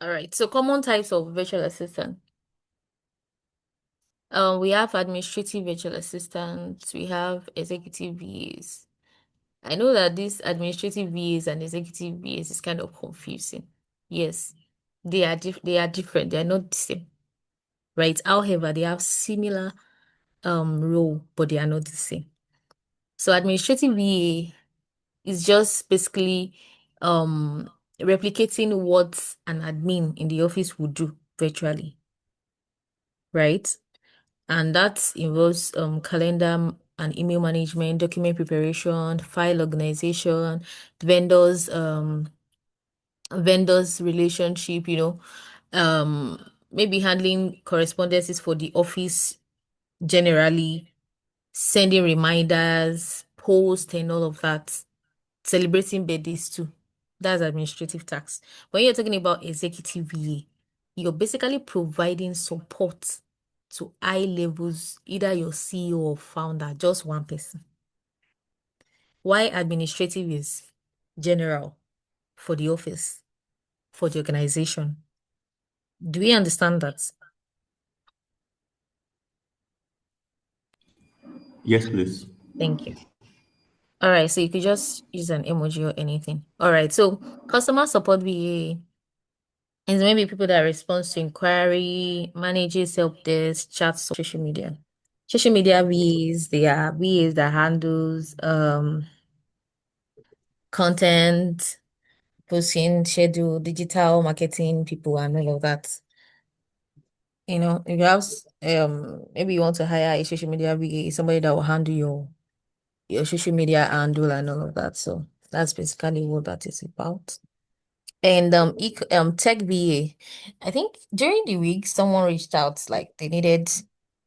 All right. So common types of virtual assistant. We have administrative virtual assistants. We have executive VAs. I know that this administrative VAs and executive VAs is kind of confusing. Yes, they are different. They are not the same, right? However, they have similar role, but they are not the same. So administrative VA is just basically replicating what an admin in the office would do virtually, right? And that involves calendar and email management, document preparation, file organization, vendors, vendors relationship, maybe handling correspondences for the office generally, sending reminders, post and all of that, celebrating birthdays too. That's administrative tax. When you're talking about executive VA, you're basically providing support to high levels, either your CEO or founder, just one person. Why administrative is general for the office, for the organization. Do we understand that? Yes, please. Thank you. All right, so you could just use an emoji or anything. All right, so customer support VA is maybe people that respond to inquiry, manages help desk, chats, social media. Social media VAs, they are VAs that handles content, posting, schedule, digital marketing people and all of that. If you have maybe you want to hire a social media VA, somebody that will handle your social media handle and all of that. So that's basically what that is about. And tech VA. I think during the week someone reached out like they needed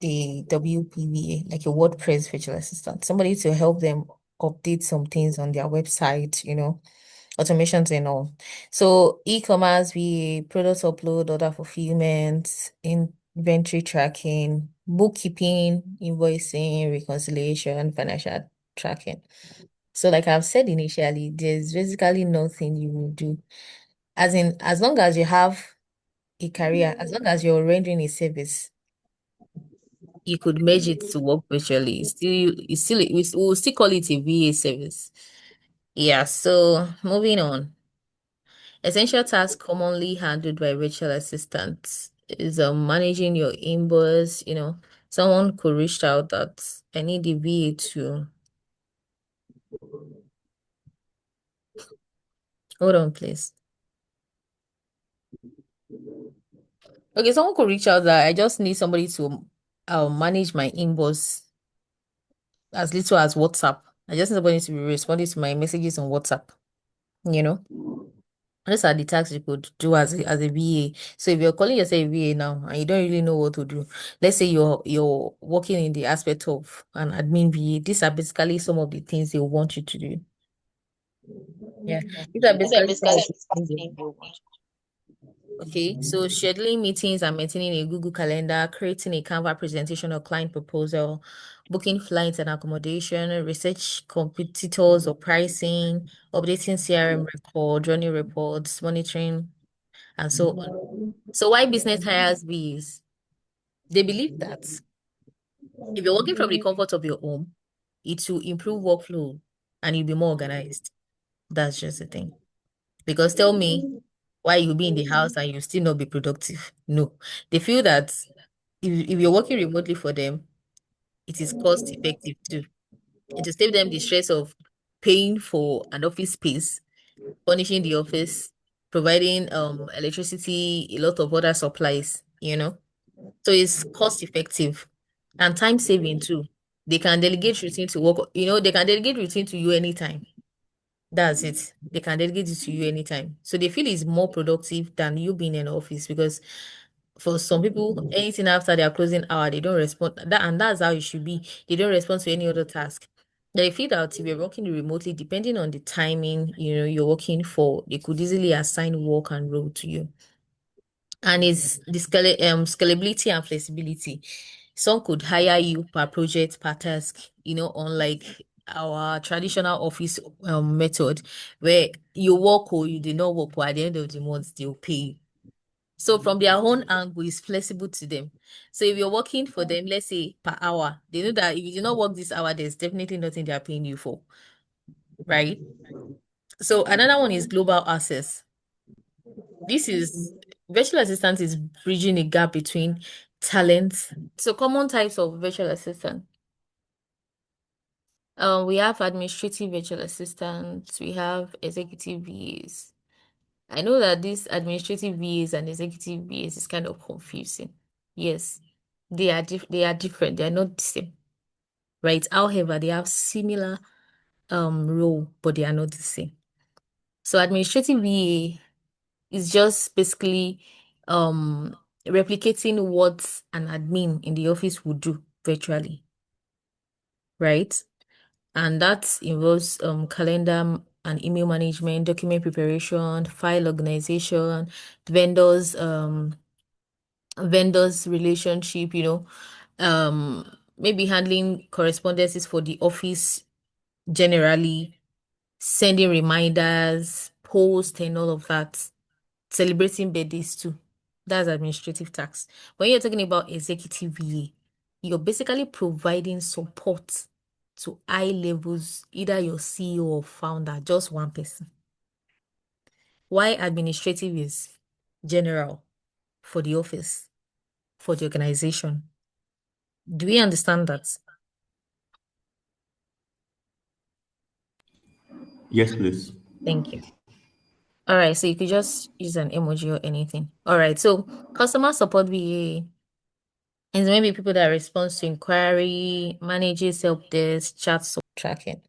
a WPVA, like a WordPress virtual assistant, somebody to help them update some things on their website, automations and all. So e-commerce VA, product upload, order fulfillment, inventory tracking, bookkeeping, invoicing, reconciliation, financial tracking. So like I've said initially, there's basically nothing you will do. As in, as long as you have a career, as long as you're rendering a service, you could merge it to work virtually. We'll still call it a VA service. Yeah, so moving on. Essential tasks commonly handled by virtual assistants is managing your inbox, someone could reach out that I need the VA to hold on, please. Okay, someone could reach out that I just need somebody to manage my inbox as little as WhatsApp. I just need somebody to be responding to my messages on WhatsApp, you know. Those are the tasks you could do as a VA. So if you're calling yourself a VA now and you don't really know what to do, let's say you're working in the aspect of an admin VA, these are basically some of the things they want you to do. Yeah. These are These are basically some basically of the things they want. Okay, so scheduling meetings and maintaining a Google Calendar, creating a Canva presentation or client proposal, booking flights and accommodation, research competitors or pricing, updating CRM record, running reports, monitoring, and so on. So why business hires bees? They believe that if you're working from the comfort of your home, it will improve workflow and you'll be more organized. That's just the thing. Because tell me why you'll be in the house and you'll still not be productive. No. They feel that if you're working remotely for them, it is cost effective too. It will save them the stress of paying for an office space, furnishing the office, providing electricity, a lot of other supplies. So it's cost effective and time saving too. They can delegate routine to work, they can delegate routine to you anytime. That's it. They can delegate it to you anytime. So they feel it's more productive than you being in office because for some people, anything after their closing hour, they don't respond. And that's how it should be. They don't respond to any other task. They feel that if you're working remotely, depending on the timing, you're working for, they could easily assign work and role to you. And it's the scalability and flexibility. Some could hire you per project, per task, unlike our traditional office method where you work or you did not work, but at the end of the month, they'll pay you. So from their own angle, it's flexible to them. So if you're working for them, let's say per hour, they know that if you do not work this hour, there's definitely nothing they are paying you for, right? So another one is global access. This is virtual assistant is bridging a gap between talent. So common types of virtual assistant. We have administrative virtual assistants, we have executive VAs. I know that this administrative VAs and executive VAs is kind of confusing. Yes, they are different. They are not the same, right? However, they have similar role, but they are not the same. So administrative VA is just basically replicating what an admin in the office would do virtually, right? And that involves calendar and email management, document preparation, file organization, vendors, vendors relationship, maybe handling correspondences for the office generally, sending reminders, posts, and all of that, celebrating birthdays too. That's administrative tax. When you're talking about executive VA, you're basically providing support to high levels, either your CEO or founder, just one person. Why administrative is general for the office, for the organization. Do we understand that? Yes, please. Thank you. All right, so you could just use an emoji or anything. All right, so customer support VA is maybe people that respond to inquiry, manages help desk, chat support tracking.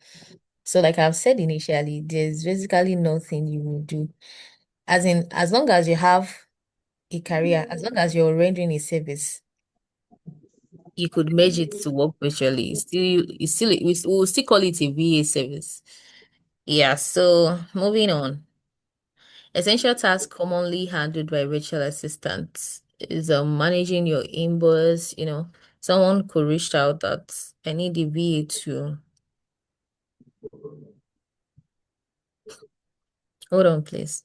So like I've said initially, there's basically nothing you will do. As in, as long as you have a career, as long as you're rendering a service, you could merge it to work virtually. We'll still call it a VA service. Yeah, so moving on. Essential tasks commonly handled by virtual assistants is managing your inbox. Someone could reach out that I need the VA to hold on, please.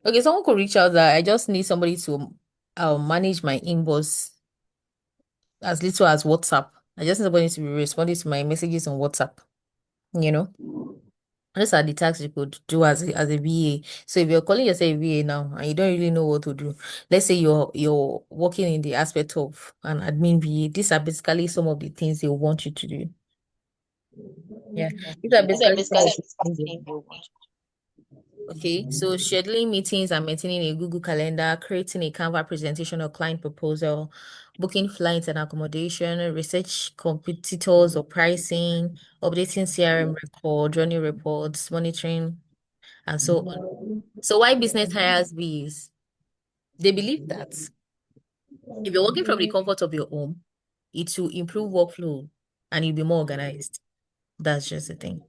Okay, someone could reach out that I just need somebody to manage my inbox as little as WhatsApp. I just need somebody to be responding to my messages on WhatsApp, you know. Those are the tasks you could do as a VA. So if you're calling yourself a VA now and you don't really know what to do, let's say you're working in the aspect of an admin VA, these are basically some of the things they want you to do. Yeah. These are These are basically some basically of the things they want. Okay, so scheduling meetings and maintaining a Google Calendar, creating a Canva presentation or client proposal, booking flights and accommodation, research competitors or pricing, updating CRM record, running reports, monitoring, and so on. So why business hires bees? They believe that if you're working from the comfort of your home, it will improve workflow and you'll be more organized. That's just the thing.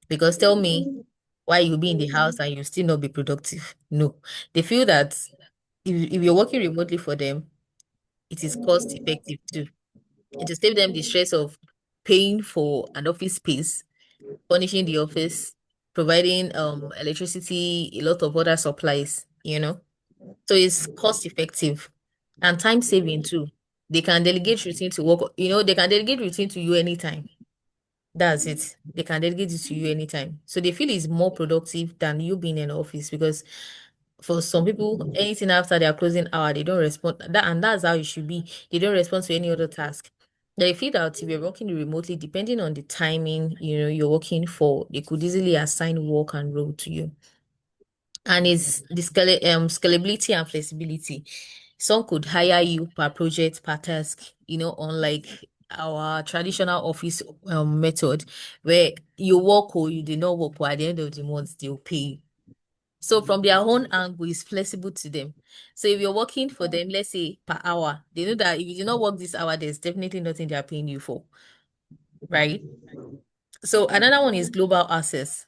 Because tell me why you'll be in the house and you'll still not be productive. No. They feel that if you're working remotely for them, it is cost effective too. It will save them the stress of paying for an office space, furnishing the office, providing electricity, a lot of other supplies. So it's cost effective and time saving too. They can delegate routine to work, they can delegate routine to you anytime. That's it. They can delegate it to you anytime. So they feel it's more productive than you being in office because for some people, anything after their closing hour, they don't respond. And that's how it should be. They don't respond to any other task. They feel that if you're working remotely, depending on the timing, you're working for, they could easily assign work and role to you. And it's the scalability and flexibility. Some could hire you per project, per task, unlike our traditional office method where you work or you do not work, but at the end of the month, they'll pay you. So from their own angle, it's flexible to them. So if you're working for them, let's say per hour, they know that if you do not work this hour, there's definitely nothing they're paying you for, right? So another one is global access.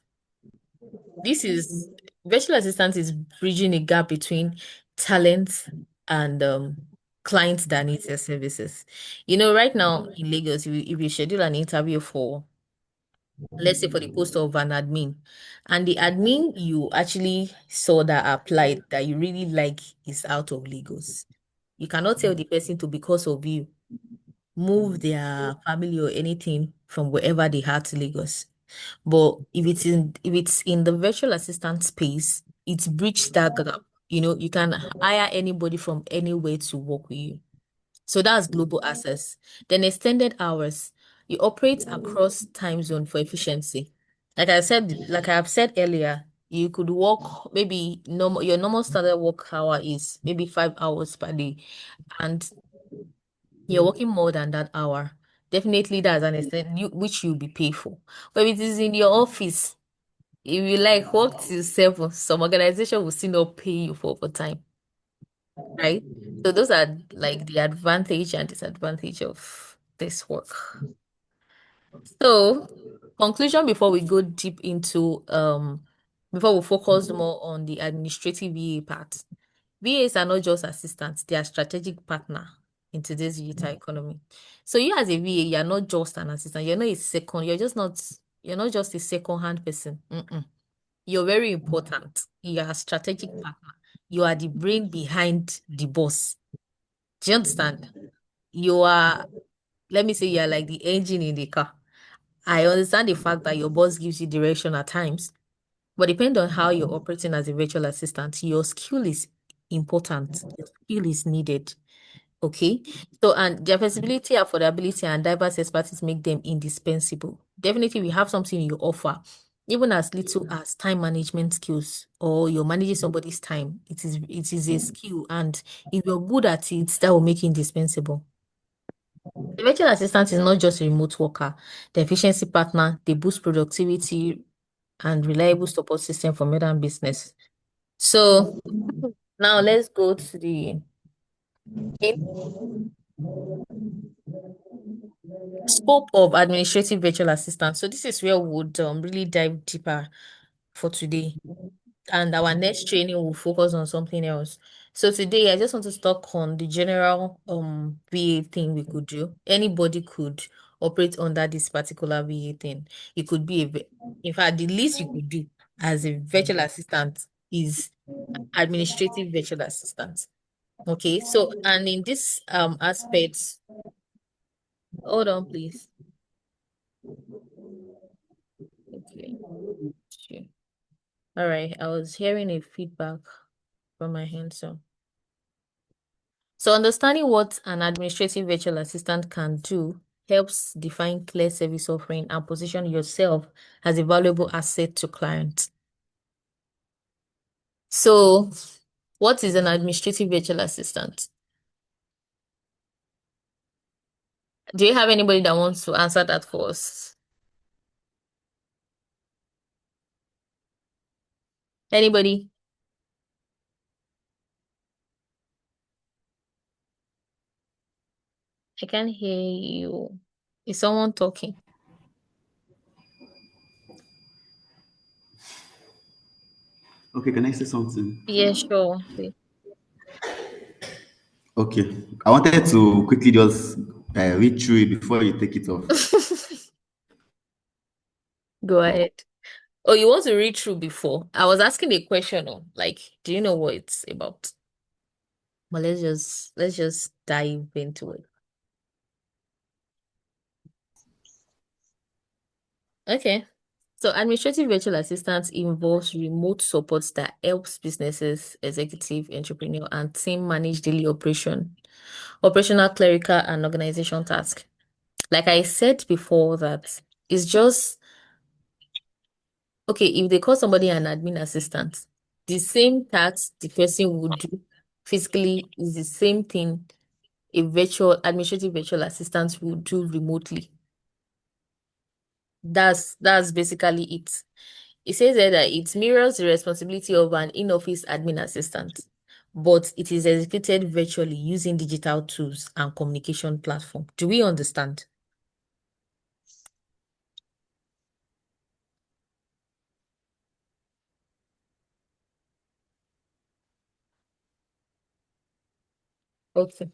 This is virtual assistant is bridging a gap between talent and clients that need their services. Right now in Lagos, if you schedule an interview for let's say for the post of an admin, and the admin you actually saw that applied that you really like is out of Lagos. You cannot tell the person to, because of you, move their family or anything from wherever they are to Lagos. But if it's in the virtual assistant space, it's breached that gap. You can hire anybody from anywhere to work with you. So that's global access. Then extended hours. You operate across time zone for efficiency. Like I have said earlier, you could work maybe your normal standard work hour is maybe 5 hours per day, and you're working more than that hour. Definitely that's an extent which you'll be paid for. But if it is in your office, if you like work till 7, some organization will still not pay you for overtime, right? So those are like the advantage and disadvantage of this work. So, conclusion before we go deep into before we focus more on the administrative VA part. VAs are not just assistants, they are strategic partner in today's digital economy. So you as a VA, you're not just an assistant, you're not just a second hand person. Mm-mm. You're very important. You are a strategic partner. You are the brain behind the boss. Do you understand? You are, let me say, you're like the engine in the car. I understand the fact that your boss gives you direction at times, but depending on how you're operating as a virtual assistant, your skill is important. Your skill is needed. Okay. So, and their flexibility, affordability, and diverse expertise make them indispensable. Definitely, we have something you offer, even as little as time management skills, or you're managing somebody's time. It is a skill, and if you're good at it, that will make you indispensable. The virtual assistant is not just a remote worker, the efficiency partner, they boost productivity and reliable support system for modern business. So now let's go to the scope of administrative virtual assistant. So this is where we would really dive deeper for today. And our next training will focus on something else. So today I just want to talk on the general VA thing we could do. Anybody could operate under this particular VA thing. It could be in fact, the least you could do as a virtual assistant is administrative virtual assistant. Okay, so and in this aspect, hold on please. Okay, sure. All right, I was hearing a feedback from my hand, so. So understanding what an administrative virtual assistant can do helps define clear service offering and position yourself as a valuable asset to clients. So, what is an administrative virtual assistant? Do you have anybody that wants to answer that for us? Anybody? I can't hear you. Is someone talking? Okay, can I say something? Yeah, sure. Please. Okay, I wanted to quickly just read through it before you take it off. Go ahead. Oh, you want to read through before? I was asking a question on, like, do you know what it's about? But let's just dive into it. Okay. So administrative virtual assistance involves remote support that helps businesses, executive, entrepreneur, and team manage daily operational, clerical, and organization tasks. Like I said before, that it's just okay, if they call somebody an admin assistant, the same task the person would do physically is the same thing a virtual administrative virtual assistant will do remotely. That's basically it. It says there that it mirrors the responsibility of an in-office admin assistant, but it is executed virtually using digital tools and communication platform. Do we understand? Okay.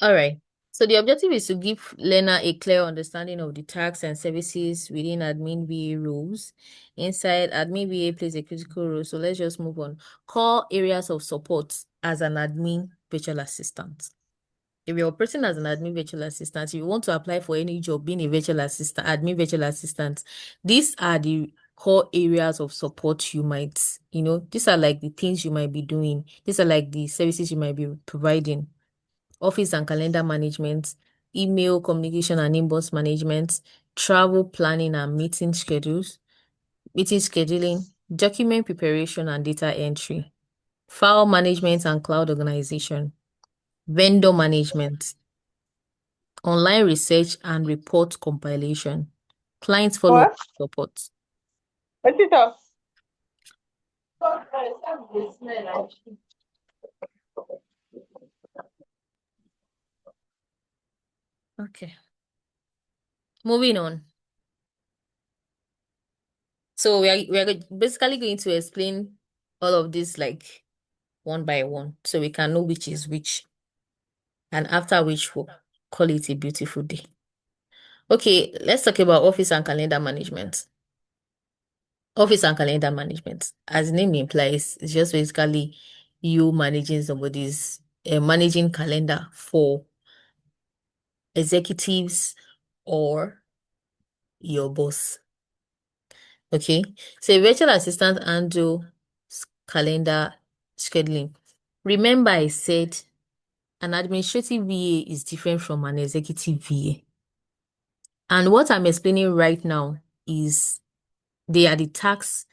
All right. So the objective is to give learner a clear understanding of the tasks and services within admin VA roles. Inside, admin VA plays a critical role. So let's just move on. Core areas of support as an admin virtual assistant. If you're operating as an admin virtual assistant, if you want to apply for any job being a virtual assistant, admin virtual assistant, these are the core areas of support you might, these are like the things you might be doing. These are like the services you might be providing. Office and calendar management, email communication and inbox management, travel planning and meeting schedules, meeting scheduling, document preparation and data entry, file management and cloud organization, vendor management, online research and report compilation, client follow-up What? support. What is up? Okay, moving on. So we are basically going to explain all of this like one by one, so we can know which is which, and after which we'll call it a beautiful day. Okay, let's talk about office and calendar management. Office and calendar management, as the name implies, is just basically you managing somebody's managing calendar for executives or your boss. Okay, so a virtual assistant handle calendar scheduling. Remember, I said an administrative VA is different from an executive VA. And what I'm explaining right now is they are the tasks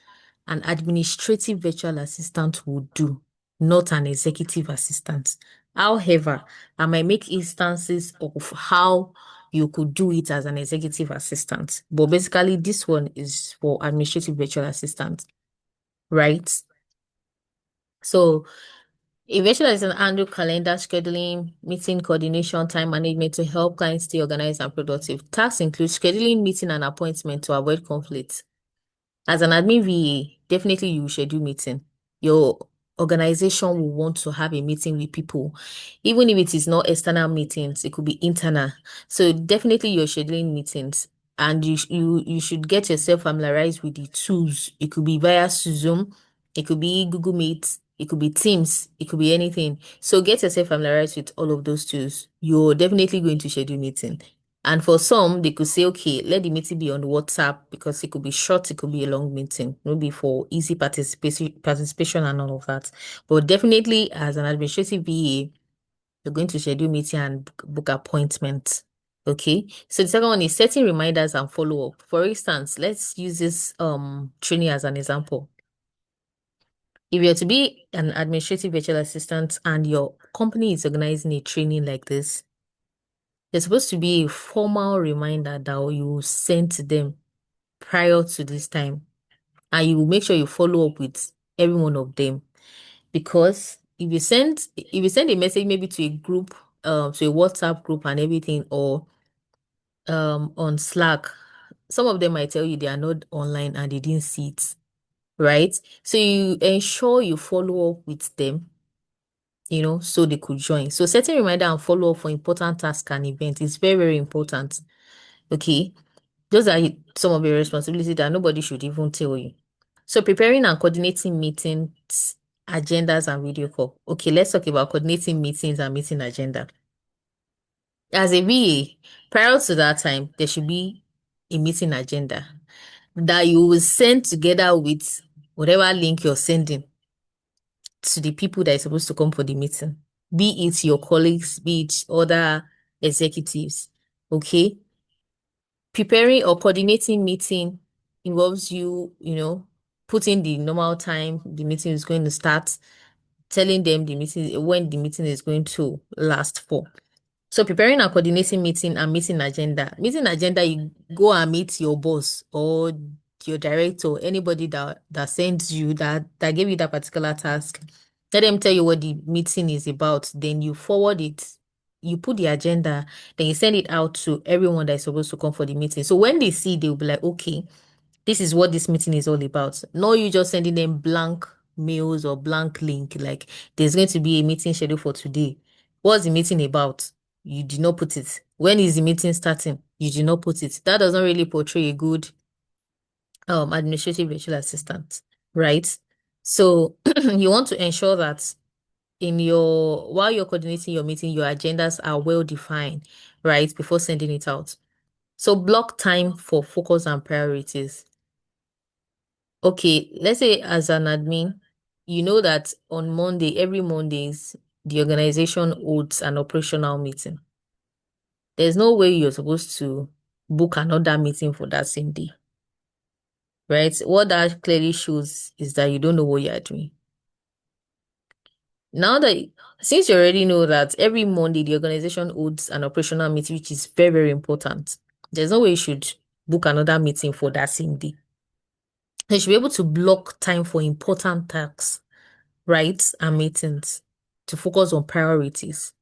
an administrative virtual assistant would do, not an executive assistant. However, I might make instances of how you could do it as an executive assistant. But basically, this one is for administrative virtual assistant, right? So a virtual assistant handle calendar scheduling, meeting coordination, time management to help clients stay organized and productive. Tasks include scheduling meeting and appointment to avoid conflict. As an admin VA, definitely you schedule meeting. Your organization will want to have a meeting with people, even if it is not external meetings, it could be internal. So definitely you're scheduling meetings, and you should get yourself familiarized with the tools. It could be via Zoom, it could be Google Meet, it could be Teams, it could be anything. So get yourself familiarized with all of those tools. You're definitely going to schedule meeting. And for some, they could say, okay, let the meeting be on WhatsApp because it could be short, it could be a long meeting, maybe for easy participation and all of that. But definitely, as an administrative VA, you're going to schedule meeting and book appointments. Okay. So the second one is setting reminders and follow up. For instance, let's use this training as an example. If you're to be an administrative virtual assistant and your company is organizing a training like this, there's supposed to be a formal reminder that you send to them prior to this time. And you will make sure you follow up with every one of them. Because if you send a message maybe to a group, to a WhatsApp group and everything, or on Slack, some of them might tell you they are not online and they didn't see it, right? So you ensure you follow up with them, so they could join. So setting reminder and follow up for important tasks and events is very, very important. Okay. Those are some of your responsibilities that nobody should even tell you. So preparing and coordinating meetings, agendas, and video call. Okay, let's talk about coordinating meetings and meeting agenda. As a VA, prior to that time, there should be a meeting agenda that you will send together with whatever link you're sending to the people that are supposed to come for the meeting, be it your colleagues, be it other executives. Okay. Preparing or coordinating meeting involves putting the normal time the meeting is going to start, telling them the meeting when the meeting is going to last for. So preparing and coordinating meeting and meeting agenda. Meeting agenda, you go and meet your boss or your director, anybody that sends you that gave you that particular task. Let them tell you what the meeting is about. Then you forward it. You put the agenda, then you send it out to everyone that is supposed to come for the meeting. So when they see, they'll be like, okay, this is what this meeting is all about. No, you just sending them blank mails or blank link. Like there's going to be a meeting scheduled for today. What's the meeting about? You did not put it. When is the meeting starting? You did not put it. That doesn't really portray a good administrative virtual assistant, right? So you want to ensure that while you're coordinating your meeting, your agendas are well defined, right? Before sending it out. So block time for focus and priorities. Okay, let's say as an admin, you know that on Monday, every Mondays, the organization holds an operational meeting. There's no way you're supposed to book another meeting for that same day, right? What that clearly shows is that you don't know what you're doing. Now that, since you already know that every Monday the organization holds an operational meeting, which is very, very important, there's no way you should book another meeting for that same day. You should be able to block time for important tasks, right, and meetings to focus on priorities.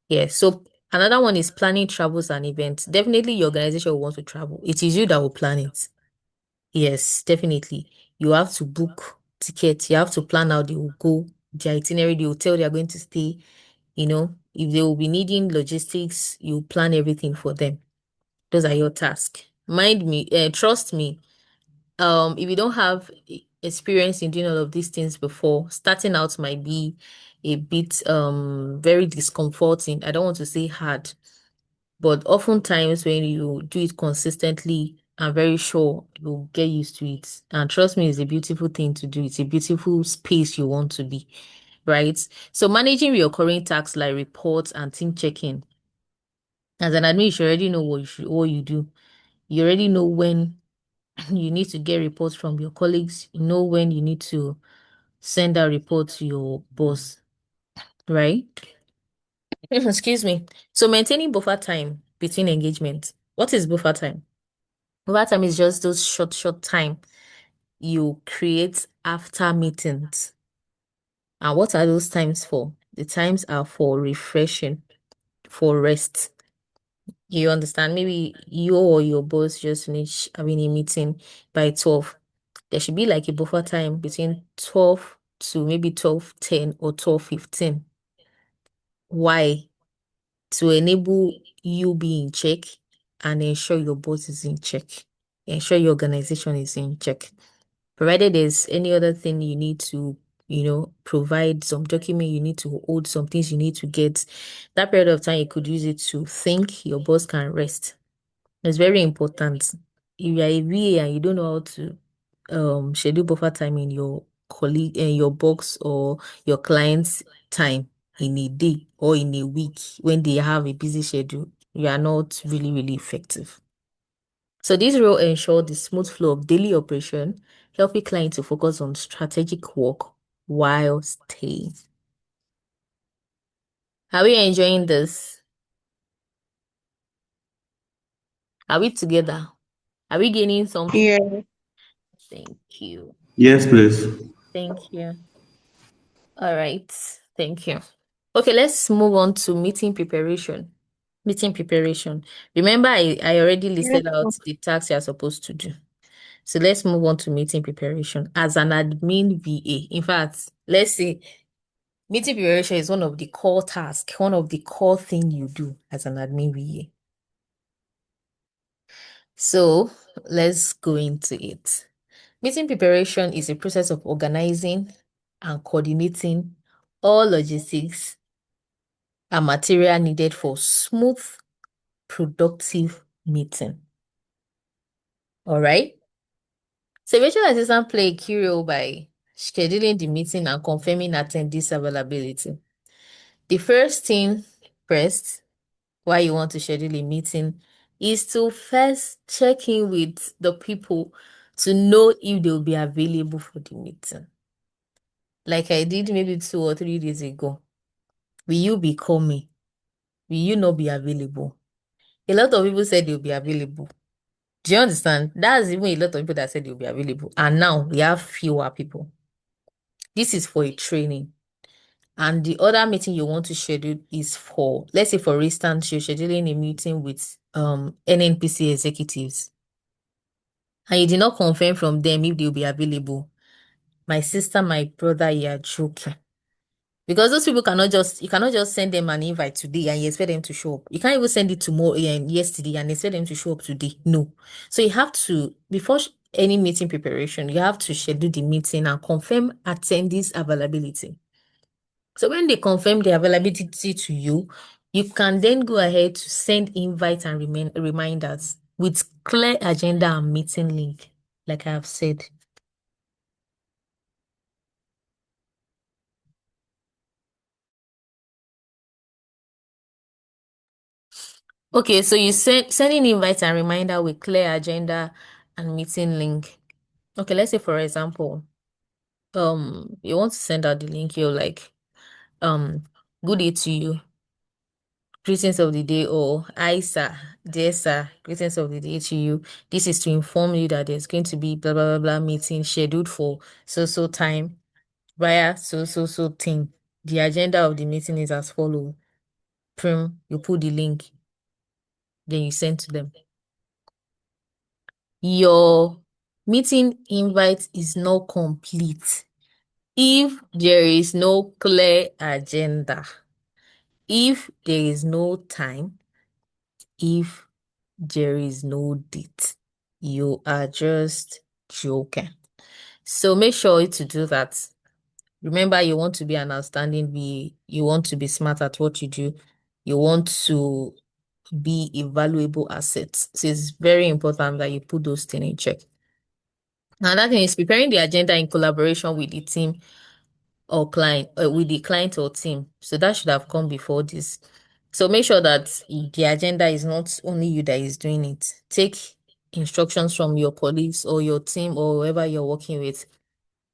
Yeah, so another one is planning travels and events. Definitely your organization will want to travel. It is you that will plan it. Yes, definitely. You have to book tickets. You have to plan how they will go, the itinerary, the hotel they are going to stay. If they will be needing logistics, you plan everything for them. Those are your tasks. Trust me, if you don't have experience in doing all of these things before, starting out might be a bit very discomforting. I don't want to say hard, but oftentimes when you do it consistently, I'm very sure you'll get used to it. And trust me, it's a beautiful thing to do. It's a beautiful space you want to be, right? So managing recurring tasks like reports and team checking. As an admin, you should already know what you do. You already know when you need to get reports from your colleagues. You know when you need to send a report to your boss, right? Excuse me. So maintaining buffer time between engagements. What is buffer time? Buffer time is just those short time you create after meetings. And what are those times for? The times are for refreshing, for rest. You understand? Maybe you or your boss just finish having a meeting by 12. There should be like a buffer time between 12 to maybe 12:10 or 12:15. Why? To enable you be in check and ensure your boss is in check. Ensure your organization is in check. Provided there's any other thing you need to, provide some document, you need to hold some things you need to get. That period of time, you could use it to think your boss can rest. It's very important. If you're a VA and you don't know how to schedule buffer time in your colleague in your box or your client's time in a day or in a week when they have a busy schedule, you are not really, really effective. So this role ensures the smooth flow of daily operation, helping clients to focus on strategic work while staying. Are we enjoying this? Are we together? Are we gaining something? Yeah. Thank you. Yes, please. Thank you. All right. Thank you. Okay, let's move on to meeting preparation. Meeting preparation. Remember, I already listed out the tasks you're supposed to do. So let's move on to meeting preparation as an admin VA. In fact, let's say meeting preparation is one of the core tasks, one of the core things you do as an admin VA. So let's go into it. Meeting preparation is a process of organizing and coordinating all logistics and material needed for smooth, productive meeting. All right. So virtual assistant play a key role by scheduling the meeting and confirming attendees availability. The first thing first, why you want to schedule a meeting, is to first check in with the people to know if they'll be available for the meeting. Like I did maybe 2 or 3 days ago. Will you be coming? Will you not be available? A lot of people said they'll be available. Do you understand? That's even a lot of people that said they'll be available. And now we have fewer people. This is for a training. And the other meeting you want to schedule is for, let's say for instance, you're scheduling a meeting with NNPC executives. And you did not confirm from them if they'll be available. My sister, my brother, you are joking. Because those people you cannot just send them an invite today and you expect them to show up. You can't even send it tomorrow and yesterday and expect them to show up today. No. So you have to, before any meeting preparation, you have to schedule the meeting and confirm attendees' availability. So when they confirm the availability to you, you can then go ahead to send invites and reminders with clear agenda and meeting link, like I have said. Okay, so you sending invites and reminder with clear agenda and meeting link. Okay, let's say for example, you want to send out the link, you're like, good day to you. Greetings of the day, or hi sir, dear sir, greetings of the day to you. This is to inform you that there's going to be blah blah blah blah meeting scheduled for so time via so thing. The agenda of the meeting is as follows. Prim, you put the link, then you send to them. Your meeting invite is not complete if there is no clear agenda, if there is no time, if there is no date. You are just joking. So make sure to do that. Remember, you want to be an outstanding VA. You want to be smart at what you do. You want to be a valuable asset. So it's very important that you put those things in check. Another thing is preparing the agenda in collaboration with the team or client, with the client or team. So that should have come before this. So make sure that the agenda is not only you that is doing it. Take instructions from your colleagues or your team or whoever you're working with.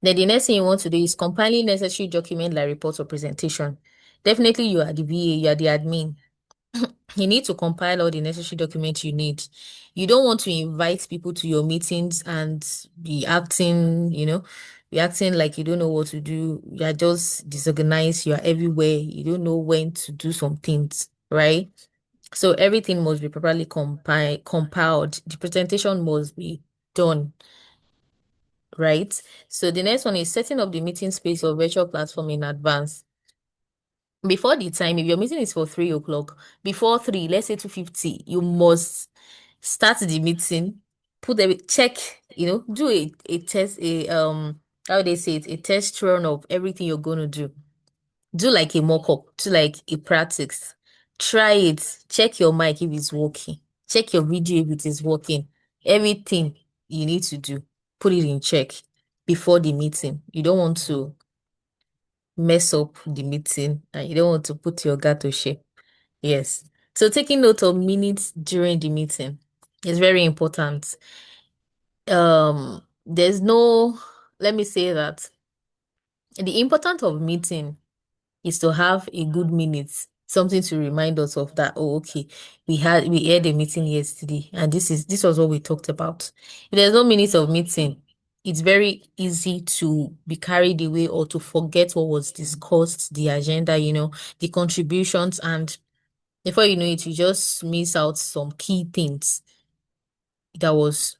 Then the next thing you want to do is compiling necessary document like reports or presentation. Definitely you are the VA, you are the admin. You need to compile all the necessary documents you need. You don't want to invite people to your meetings and be acting, be acting like you don't know what to do. You are just disorganized. You are everywhere. You don't know when to do some things, right? So everything must be properly compiled. The presentation must be done, right? So the next one is setting up the meeting space or virtual platform in advance. Before the time, if your meeting is for 3 o'clock, before 3, let's say 2:50, you must start the meeting, check, do a test, how they say it, a test run of everything you're going to do. Do like a mock-up, do like a practice. Try it. Check your mic if it's working. Check your video if it is working. Everything you need to do, put it in check before the meeting. You don't want to mess up the meeting and you don't want to put your guard to shame. Yes. So taking note of minutes during the meeting is very important. There's no, let me say that the importance of meeting is to have a good minute, something to remind us of that. Oh, okay, we had a meeting yesterday, and this was what we talked about. If there's no minutes of meeting, it's very easy to be carried away or to forget what was discussed, the agenda, the contributions, and before you know it, you just miss out some key things that was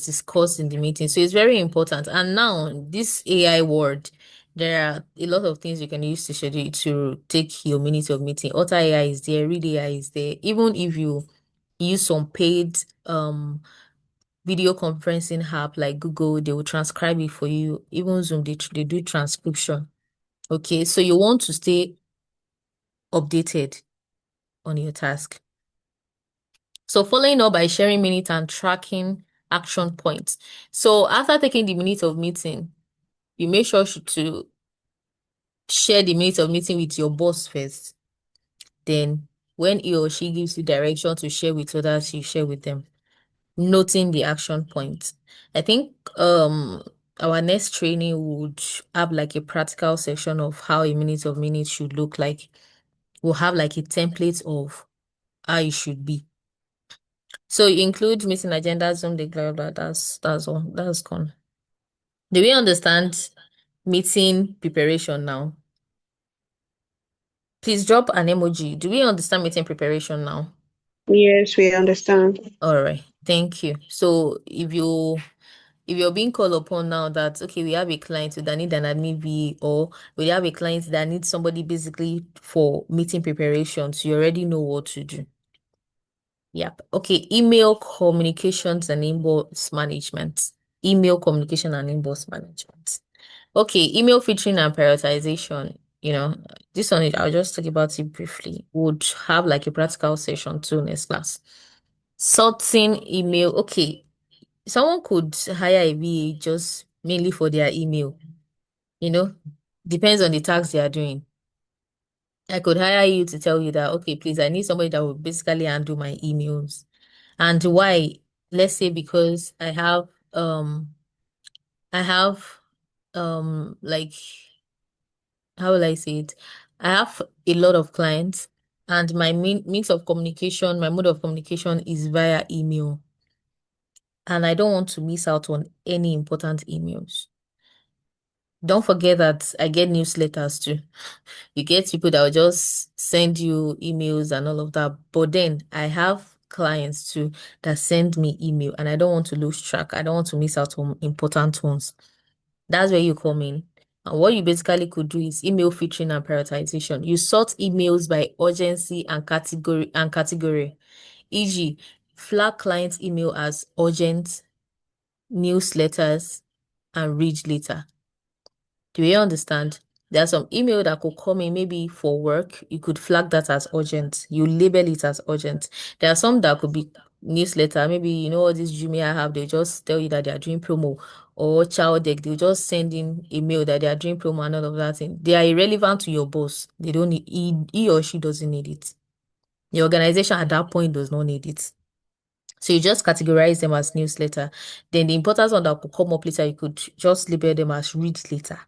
discussed in the meeting. So it's very important. And now this AI world, there are a lot of things you can use to schedule to take your minutes of meeting. Auto AI is there, Read AI is there. Even if you use some paid video conferencing app like Google, they will transcribe it for you. Even Zoom, they do transcription. Okay, so you want to stay updated on your task. So following up by sharing minutes and tracking action points. So after taking the minutes of meeting, you make sure to share the minutes of meeting with your boss first. Then when he or she gives you direction to share with others, you share with them, noting the action points. I think our next training would have like a practical section of how a minute of minutes should look like. We'll have like a template of how it should be. So you include meeting agenda, Zoom, the blah, blah, that's all. That's gone. Do we understand meeting preparation now? Please drop an emoji. Do we understand meeting preparation now? Yes, we understand. All right. Thank you. So if if you're being called upon now that, okay, we have a client that need an admin VA, or we have a client that needs somebody basically for meeting preparations, you already know what to do. Yep. Okay, email communications and inbox management. Email communication and inbox management. Okay, email filtering and prioritization. This one, I'll just talk about it briefly. Would have like a practical session too next class. Sorting email. Okay, someone could hire a VA just mainly for their email. Depends on the tasks they are doing. I could hire you to tell you that, okay, please, I need somebody that will basically handle my emails. And why? Let's say because I have like, how will I say it? I have a lot of clients, and my means of communication, my mode of communication is via email. And I don't want to miss out on any important emails. Don't forget that I get newsletters too. You get people that will just send you emails and all of that. But then I have clients too that send me email, and I don't want to lose track. I don't want to miss out on important ones. That's where you come in. And what you basically could do is email filtering and prioritization. You sort emails by urgency and category. E.g., flag client email as urgent, newsletters, and read later. Do you understand? There are some email that could come in maybe for work. You could flag that as urgent. You label it as urgent. There are some that could be newsletter. Maybe, all this Jumia have, they just tell you that they are doing promo, or child deck. They'll just send in a mail that they are doing promo and all of that thing. They are irrelevant to your boss. They don't need, he or she doesn't need it. The organization at that point does not need it. So you just categorize them as newsletter. Then the important one that could come up later, you could just label them as read later.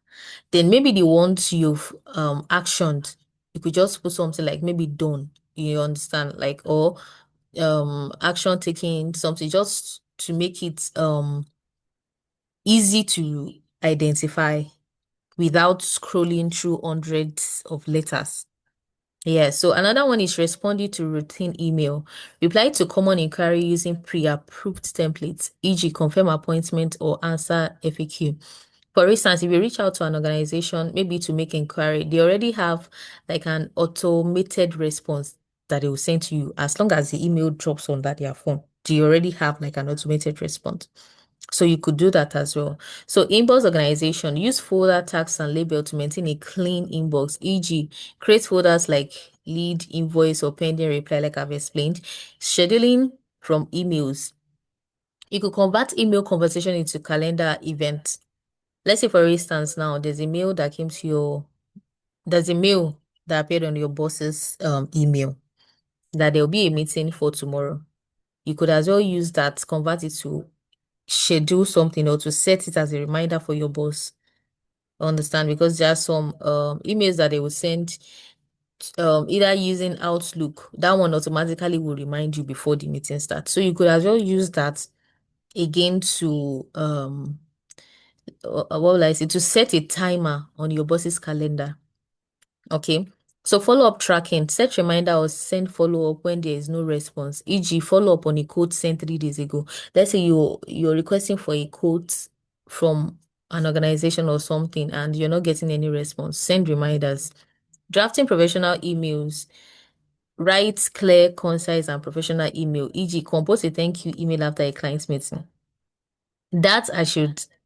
Then maybe the ones you've actioned, you could just put something like maybe done. You understand? Like, or action taking, something just to make it easy to identify without scrolling through hundreds of letters. Yeah, so another one is responding to routine email. Reply to common inquiry using pre-approved templates, e.g., confirm appointment or answer FAQ. For instance, if you reach out to an organization, maybe to make inquiry, they already have like an automated response that they will send to you as long as the email drops on their phone. They already have like an automated response. So you could do that as well. So inbox organization, use folder tags and label to maintain a clean inbox, e.g., create folders like lead, invoice, or pending reply, like I've explained. Scheduling from emails. You could convert email conversation into calendar event. Let's say, for instance, now there's a mail that appeared on your boss's email that there'll be a meeting for tomorrow. You could as well use that, convert it to schedule something or to set it as a reminder for your boss. Understand? Because there are some emails that they will send either using Outlook. That one automatically will remind you before the meeting starts. So you could as well use that again to what will I say, to set a timer on your boss's calendar. Okay. So follow-up tracking, set reminder or send follow-up when there is no response. E.g., follow-up on a quote sent 3 days ago. Let's say you're requesting for a quote from an organization or something and you're not getting any response. Send reminders. Drafting professional emails. Write clear, concise, and professional email. E.g., compose a thank you email after a client meeting. That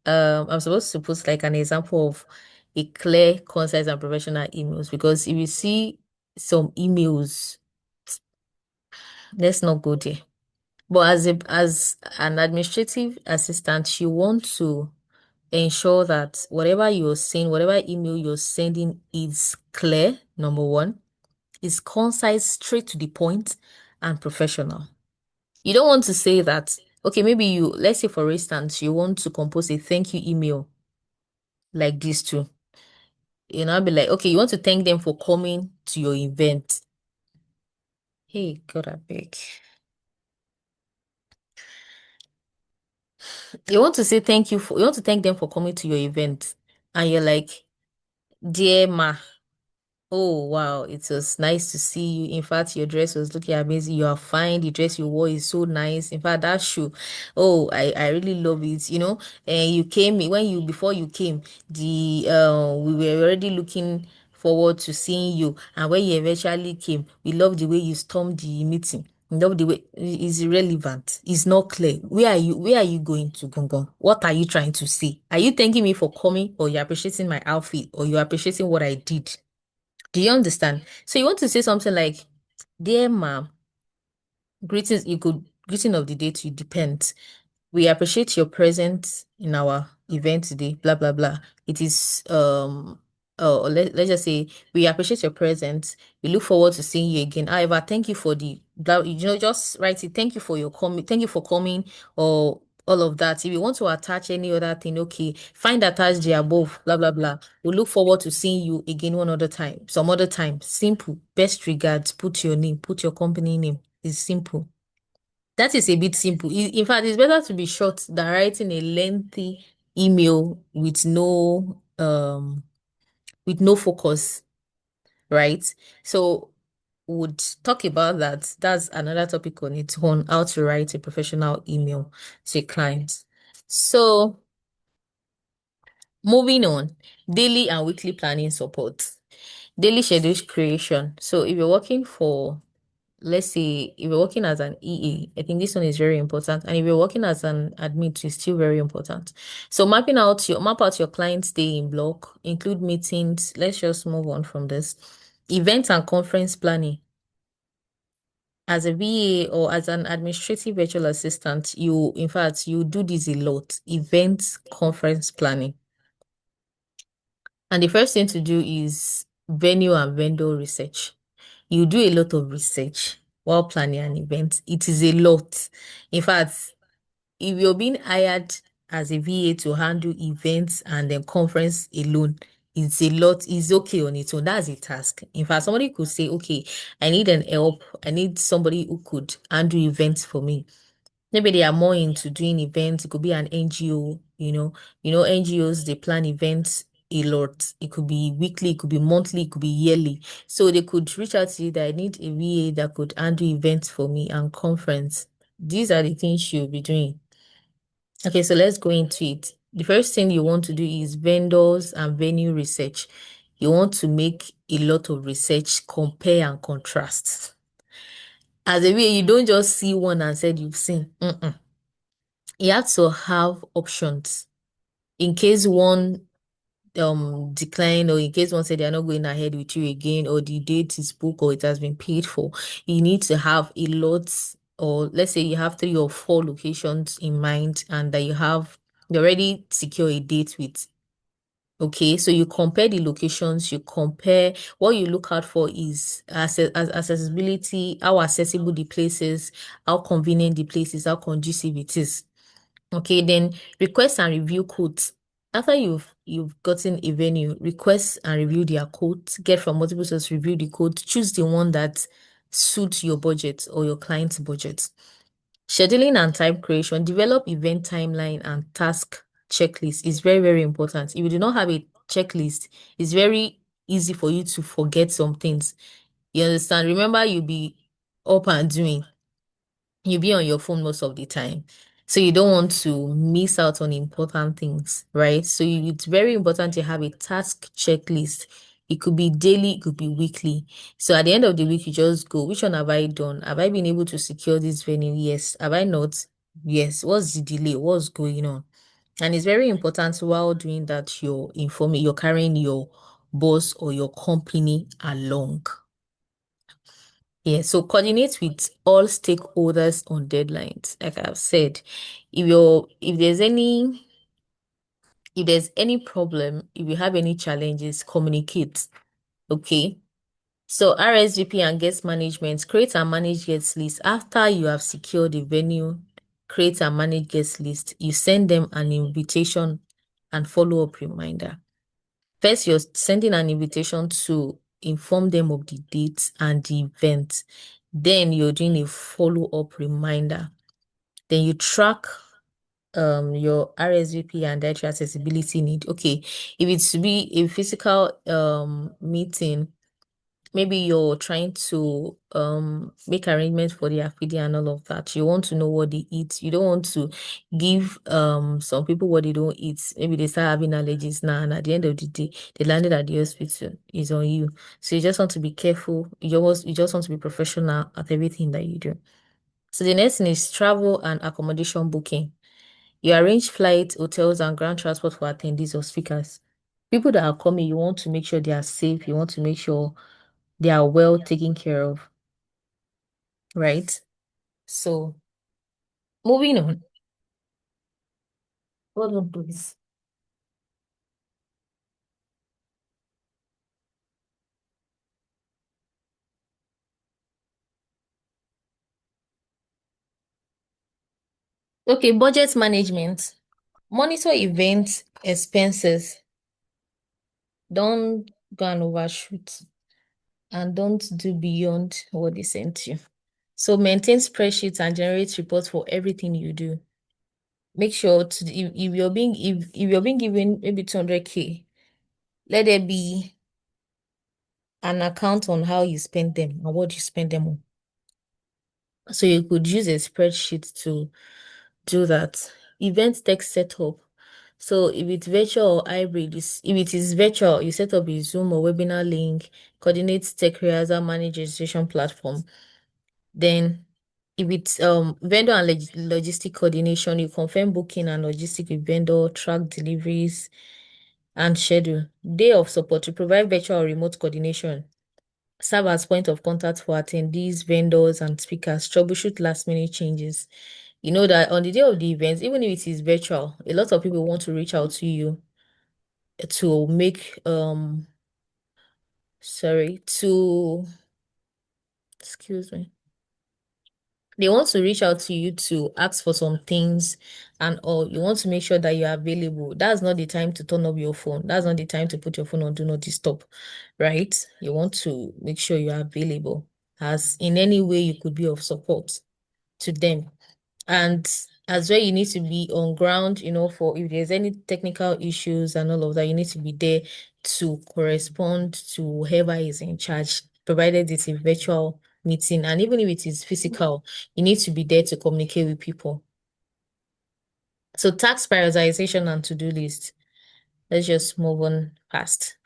I'm supposed to put like an example of a clear, concise, and professional emails, because if you see some emails, let's not go there. But as an administrative assistant, you want to ensure that whatever you're saying, whatever email you're sending is clear, number one, is concise, straight to the point, and professional. You don't want to say that, okay, maybe let's say for instance, you want to compose a thank you email like this too. I'll be like, okay, you want to thank them for coming to your event. Hey, God, I beg. You want to say you want to thank them for coming to your event. And you're like, dear Ma, Oh, wow. It was nice to see you. In fact, your dress was looking amazing. You are fine. The dress you wore is so nice. In fact, that shoe, oh, I really love it. And you came before you came, we were already looking forward to seeing you. And when you eventually came, we love the way you stormed the meeting. We love the way it's irrelevant. It's not clear. Where are you going to, Gongon? What are you trying to say? Are you thanking me for coming, or you're appreciating my outfit, or you're appreciating what I did? Do you understand? So you want to say something like, "Dear ma'am, greeting of the day to you depends. We appreciate your presence in our event today, blah blah blah. It is let's just say we appreciate your presence. We look forward to seeing you again. However, thank you for the blah, just write it. Thank you for your coming, thank you for coming, or all of that. If you want to attach any other thing, okay, find attached the above, blah blah blah. We look forward to seeing you again one other time, some other time. Simple. Best regards. Put your name, put your company name. It's simple. That is a bit simple. In fact, it's better to be short than writing a lengthy email with no focus, right? So would talk about that. That's another topic on its own, how to write a professional email to a client. So moving on, daily and weekly planning support. Daily schedule creation. So if you're working for, let's say, if you're working as an EA, I think this one is very important. And if you're working as an admin, it's still very important. So map out your client's day in block, include meetings. Let's just move on from this. Event and conference planning. As a VA or as an administrative virtual assistant, in fact, you do this a lot. Event conference planning. And the first thing to do is venue and vendor research. You do a lot of research while planning an event. It is a lot. In fact, if you're being hired as a VA to handle events and then conference alone, it's a lot. It's okay on its own. That's a task. In fact, somebody could say, okay, I need an help. I need somebody who could handle events for me. Maybe they are more into doing events. It could be an NGO, NGOs, they plan events a lot. It could be weekly, it could be monthly, it could be yearly. So they could reach out to you that I need a VA that could handle events for me and conference. These are the things you'll be doing. Okay, so let's go into it. The first thing you want to do is vendors and venue research. You want to make a lot of research, compare and contrast. As a VA, you don't just see one and said you've seen. You have to have options in case one decline, or in case one said they're not going ahead with you again, or the date is booked, or it has been paid for. You need to have a lot, or let's say you have 3 or 4 locations in mind, and that you already secure a date with. Okay, so you compare the locations, you compare. What you look out for is accessibility, how accessible the place is, how convenient the place is, how conducive it is. Okay, then request and review quotes. After you've gotten a venue, request and review their quotes, get from multiple sources, review the quote, choose the one that suits your budget or your client's budget. Scheduling and time creation, develop event timeline and task checklist is very, very important. If you do not have a checklist, it's very easy for you to forget some things. You understand? Remember, you'll be up and doing. You'll be on your phone most of the time. So you don't want to miss out on important things, right? So it's very important to have a task checklist. It could be daily, it could be weekly. So at the end of the week, you just go, which one have I done? Have I been able to secure this venue? Yes. Have I not? Yes. What's the delay? What's going on? And it's very important while doing that, you're carrying your boss or your company along. Yeah, so coordinate with all stakeholders on deadlines. Like I've said, if there's any problem, if you have any challenges, communicate. Okay. So RSVP and guest management, create and manage guest list. After you have secured the venue, create and manage guest list. You send them an invitation and follow-up reminder. First, you're sending an invitation to inform them of the dates and the event. Then you're doing a follow-up reminder. Then you track your RSVP and dietary accessibility need. Okay, if it's to be a physical meeting, maybe you're trying to make arrangements for their feeding and all of that. You want to know what they eat. You don't want to give some people what they don't eat. Maybe they start having allergies now, and at the end of the day, they landed at the hospital. It's on you. So you just want to be careful. You just want to be professional at everything that you do. So the next thing is travel and accommodation booking. You arrange flights, hotels, and ground transport for attendees or speakers. People that are coming, you want to make sure they are safe. You want to make sure they are well taken care of, right? So moving on. Hold on, please. Okay, budget management. Monitor event expenses. Don't go and overshoot, and don't do beyond what they sent you. So maintain spreadsheets and generate reports for everything you do. Make sure if you're being given maybe 200K, let there be an account on how you spend them and what you spend them on. So you could use a spreadsheet to do that. Event tech setup. So if it's virtual or hybrid, if it is virtual, you set up a Zoom or webinar link, coordinate tech rehearsal, manage registration platform. Then if it's vendor and logistic coordination, you confirm booking and logistic with vendor, track deliveries, and schedule. Day of support, to provide virtual or remote coordination. Serve as point of contact for attendees, vendors, and speakers. Troubleshoot last-minute changes. You know that on the day of the event, even if it is virtual, a lot of people want to reach out to you to make excuse me. They want to reach out to you to ask for some things and all. You want to make sure that you're available. That's not the time to turn up your phone. That's not the time to put your phone on do not disturb, right? You want to make sure you're available as in any way you could be of support to them. And as well, you need to be on ground, for if there's any technical issues and all of that, you need to be there to correspond to whoever is in charge, provided it's a virtual meeting. And even if it is physical, you need to be there to communicate with people. So task prioritization and to-do list. Let's just move on past.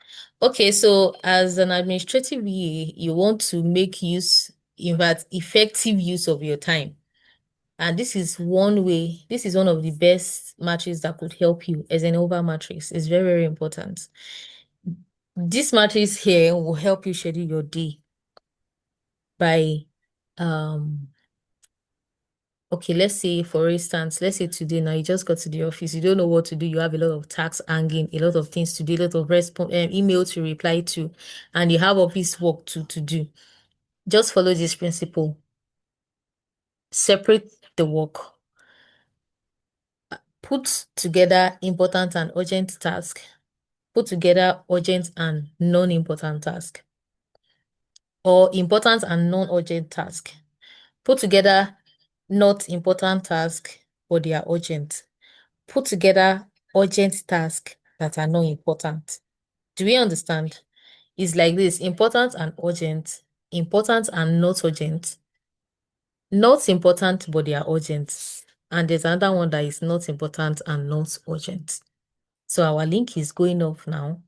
Okay, so as an administrative VA, you want to make use, in fact, effective use of your time. And this is one of the best matrix that could help you as an over matrix. It's very, very important. This matrix here will help you schedule your day by, okay, let's say, for instance, let's say today now you just got to the office, you don't know what to do, you have a lot of tasks hanging, a lot of things to do, a lot of email to reply to, and you have office work to do. Just follow this principle. Separate the work. Put together important and urgent tasks. Put together urgent and non-important task, or important and non-urgent task. Put together not important task, but they are urgent. Put together urgent tasks that are not important. Do we understand? It's like this: important and urgent, important and not urgent, not important, but they are urgent. And there's another one that is not important and not urgent. So our link is going off now.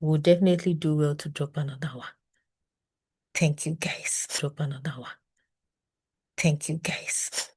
We'll definitely do well to drop another one. Thank you, guys. Drop another one. Thank you, guys.